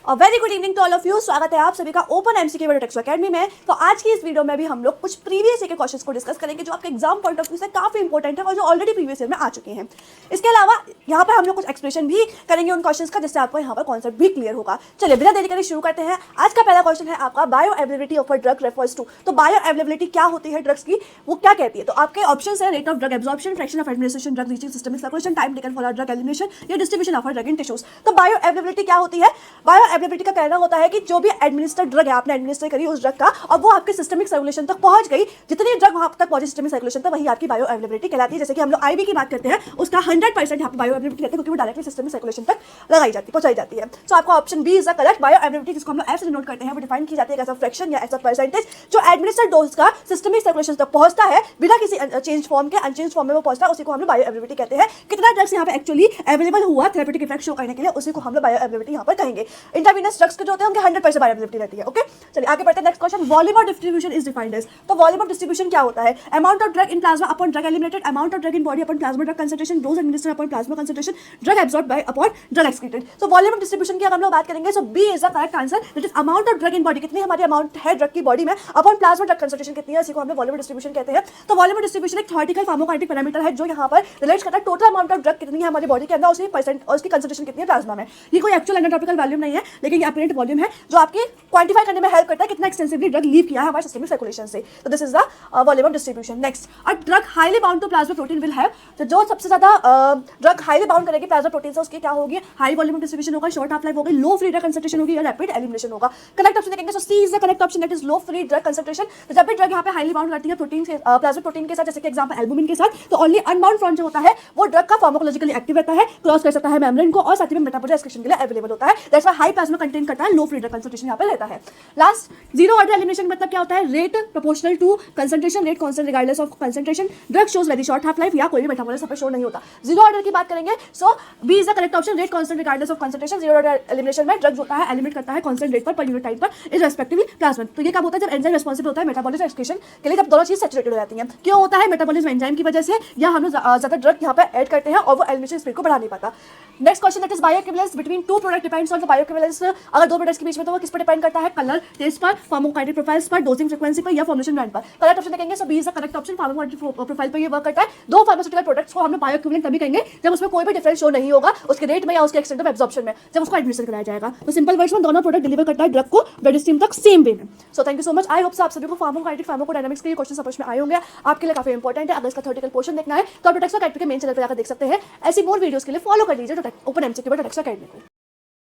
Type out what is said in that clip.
Very good evening to all of you. स्वागत है आप सभी का ओपन एमसीक्यू टेक्स्ट अकेडमी में। तो आज की इस वीडियो में भी हम लोग कुछ प्रीवियस ईयर के क्वेश्चंस को डिस्कस करेंगे जो आपके एग्जाम पॉइंट ऑफ व्यू से काफी इंपॉर्टेंट है और जो ऑलरेडी प्रीवियस ईयर में आ चुके हैं। इसके अलावा यहाँ पर हम लोग कुछ एक्सप्लेनेशन भी करेंगे उन क्वेश्चंस का, जिससे आपको यहाँ पर कॉन्सेप्ट भी क्लियर होगा। चलिए बिना देरी करे शुरू करते हैं। आज का पहला क्वेश्चन है आपका, bioavailability of a drug refers to. तो बायो अवेलेबिलिटी क्या होती है ड्रग्स की, वो क्या कहती है? तो आपके ऑप्शन है rate of drug absorption, fraction of administration, drug reaching systemic circulation, time taken for drug elimination या distribution of drug in tissues. तो बायो अवेलेबिलिटी क्या होती है? बायो अवेलेबिलिटी का कहना होता है कि जो भी एडमिनिस्टर्ड ड्रग है, आपने एडमिनिस्टर करी उस ड्रग का और वो आपके सिस्टमिक सर्कुलेशन तक पहुंच गई, जितनी ड्रग वहां तक पहुंची सिस्टमिक सर्कुलेशन तक, वही आपकी बायो अवेलेबिलिटी कहलाती है। जैसे कि हम लोग आईवी की बात करते हैं, उसका 100% यहाँ पे बायो अवेलेबिलिटी रहती है क्योंकि वो डायरेक्टली सिस्टमिक सर्कुलेशन तक लगाई जाती है, पहुंचाई जाती है। सो आपका option B is the correct. Bioavailability जिसको हम लोग एफ से नोट करते हैं, वो डिफाइन की जाती है एज अ फ्रैक्शन या एज अ परसेंटेज जो एडमिनिस्टर्ड डोज का सिस्टमिक सर्कुलेशन तक पहुंचता है बिना किसी चेंज फॉर्म के, अनचेंज फॉर्म में वो पहुंचता है, उसी को हम लोग बायो अवेलेबिलिटी कहते हैं। कितना ड्रग्स यहाँ पे एक्चुअली अवेलेबल हुआ थेरेप्यूटिक इफेक्ट शो करने के लिए, उसी को हम लोग बायो अवेलेबिलिटी यहाँ पर कहेंगे। इंट्रावेनस ड्रग्स के जो होते हैं उनके 100% बायो अवेलेबिलिटी रहती है। ओके, चलिए आगे बढ़ते हैं। Next question, volume of distribution is defined as. तो वॉल्यूम ऑफ डिस्ट्रीब्यूशन क्या होता है? Amount of drug in plasma upon drug eliminated, amount of drug in body upon plasma drug concentration, dose administered upon plasma concentration, drug absorbed by upon drug excreted. So volume of distribution की अगर हम लोग बात करेंगे, so B is the correct answer. That is amount of drug in body, कितनी हमारी amount है drug की बॉडी में अपॉन प्लाज्मा ड्रग कंसंट्रेशन कितनी है, इसी को हम लोग वॉल्यूम ऑफ डिस्ट्रीब्यूशन कहते हैं। तो वॉल्यूम ऑफ डिस्ट्रीब्यूशन एक थ्योरेटिकल फार्माकोकाइनेटिक पैरामीटर है जो यहाँ पर रिलेट करता है टोटल अमाउंट ऑफ ड्रग कितनी है हमारी बॉडी के अंदर, उसकी परसेंट और उसकी कंसंट्रेशन कितनी है प्लाज्मा में। ये कोई एक्चुअल एनाटॉमिकल वॉल्यूम नहीं है, लेकिन ये अपरेंट वॉल्यूम है जो आपकी क्वांटिफाई करने में हेल्प करता है कितना एक्सटेंसिवली ड्रग लीव किया है हमारे सिस्टमिक सर्कुलेशन से। तो this is the volume of distribution. Next, a drug highly bound to plasma protein will have. तो जो सबसे ज्यादा ड्रग हाईली बाउंड करेगी प्लाज्मा प्रोटीन से, उसकी क्या होगी? हाई वॉल्यूम ऑफ डिस्ट्रीब्यूशन होगा, शॉर्ट हाफ लाइफ होगी, लो फ्री ड्रग कंसंट्रेशन होगी या रैपिड एलिमिनेशन होगा। करेक्ट ऑप्शन देखेंगे, so C is the correct option, that is low free drug concentration. तो जब भी ड्रग यहाँ पे हाईली बाउंड करती है प्रोटीन से, प्लाज्मा प्रोटीन के साथ, जैसे कि एग्जांपल एल्बुमिन के साथ, तो ओनली अनबाउंड फॉर्म जो होता है वो ड्रग का फार्माकोलॉजिकली एक्टिव रहता है, क्रॉस कर सकता है मेम्ब्रेन को और साथ ही में मेटाबॉलिक एक्सक्रीशन के लिए अवेलेबल होता है। That's why high plasma contain करता है, लो फ्री ड्रग कंसंट्रेशन यहाँ पे रहता है। लास्ट, जीरो ऑर्डर एलिमिनेशन मतलब क्या होता है? Rate proportional to concentration, rate constant regardless of concentration, drug shows very short half life या कोई भी मेटाबॉलिक सब पे शो नहीं होता। जीरो ऑर्डर की बात करेंगे, so B is the correct option, rate constant regardless of concentration. Zero order elimination में ड्रग होता है एलिमिनेट करता है कांस्टेंट रेट पर यूनिट टाइम पर इररेस्पेक्टिवली प्लाज्मा। तो ये कब होता है? जब एंजाइम रिस्पांसिबल होता है मेटाबॉलिक एक्सक्रीशन के लिए, जब दोनों चीज सैचुरेटेड हो जाती हैं। क्यों होता है? मेटाबॉलिज्म एंजाइम की वजह से, या हम लोग ज्यादा ड्रग यहाँ पे ऐड करते हैं और वो एलिमिनेशन स्पीड को बढ़ा नहीं पाता। Next question, that is bioequivalence between two product depends on the bioequivalence. अगर दो प्रोडक्ट्स के बीच में, तो वो किस पर डिपेंड करता है? कलर, टेस्ट पर, फार्माकोकाइनेटिक प्रोफाइल्स पर, डोजिंग फ्रीक्वेंसी पर या फॉर्मुलेशन ब्रांड पर। करेक्ट ऑप्शन देखेंगे, so B is the correct option, pharmacokinetic profile पर ये वर्क करता है। दो फार्मास्यूटिकल प्रोडक्ट्स को हम लोग बायोइक्विवेलेंट तभी कहेंगे जब उसमें कोई भी डिफरेंस शो नहीं होगा उसके रेट में या उसके एक्सटेंट ऑफ एब्जॉर्प्शन में, जब उसको एडमिनिस्टर कराया जाएगा। तो सिंपल वर्ड्स में दोनों प्रोडक्ट डिलीवर करता है ड्रग को ब्लड स्ट्रीम तक सेम वे में। So thank you so much. I hope आप सभी को फार्माकोकाइनेटिक फार्माकोडायनामिक्स के क्वेश्चन समझ में आए होंगे, आपके लिए काफी इंपॉर्टेंट है। अगर इसका थ्योरेटिकल पोर्शन देखना है तो आप टेक्स्ट अकेडमी के मेन चैनल पर जाकर देख सकते हैं। ऐसी मोर वीडियोस के लिए फॉलो कर लीजिए ओपन एमसीक्यू टेक्स्ट अकेडमी को।